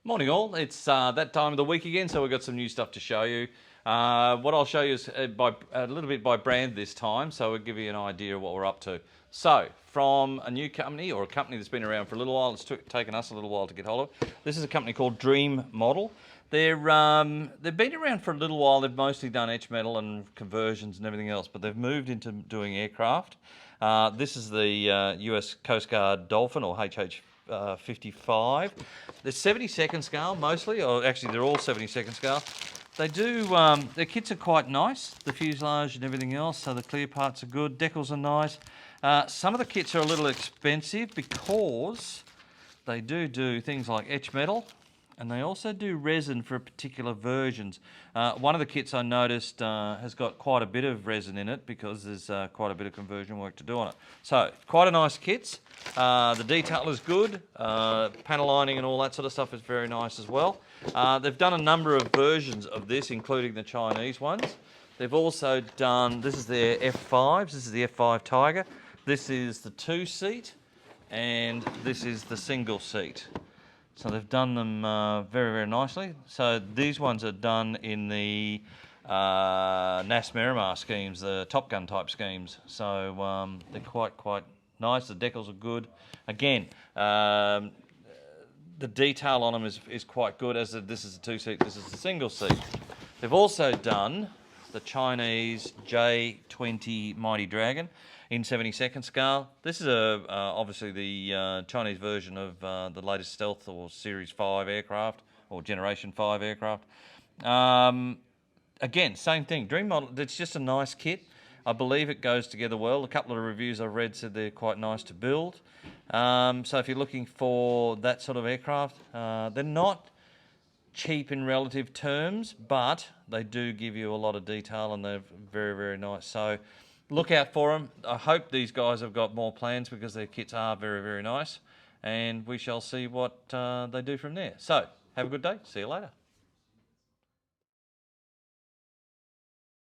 Morning all, it's that time of the week again, so we've got some new stuff to show you. What I'll show you is a little bit by brand this time, so we'll give you an idea of what we're up to. So, from a new company, or a company that's been around for a little while, it's taken us a little while to get hold of. This is a company called Dream Model. They've been around for a little while. They've mostly done etch metal and conversions and everything else, but they've moved into doing aircraft. This is the US Coast Guard Dolphin, or HH 55. They're 72nd scale mostly, or actually they're all 72nd scale. They do, their kits are quite nice, the fuselage and everything else, so the clear parts are good, decals are nice. Some of the kits are a little expensive because they do things like etch metal, and they also do resin for particular versions. One of the kits I noticed has got quite a bit of resin in it because there's quite a bit of conversion work to do on it. So, quite a nice kit. The detail is good. Panel lining and all that sort of stuff is very nice as well. They've done a number of versions of this, including the Chinese ones. They've also done, this is their F5s, this is the F5 Tiger. This is the 2-seat, and this is the single seat. So they've done them very, very nicely. So these ones are done in the NAS Miramar schemes, the Top Gun type schemes. So they're quite nice. The decals are good. Again, the detail on them is quite good. As this is a 2-seat, this is a single seat. They've also done the Chinese J20 Mighty Dragon in 72nd scale. This is obviously the Chinese version of the latest Stealth or Series 5 aircraft, or Generation 5 aircraft. Again, same thing, Dream Model, it's just a nice kit. I believe it goes together well. A couple of reviews I've read said they're quite nice to build. So if you're looking for that sort of aircraft, they're not cheap in relative terms, but they do give you a lot of detail and they're very, very nice. So look out for them. I hope these guys have got more plans because their kits are very, very nice, and we shall see what they do from there. So have a good day. See you later.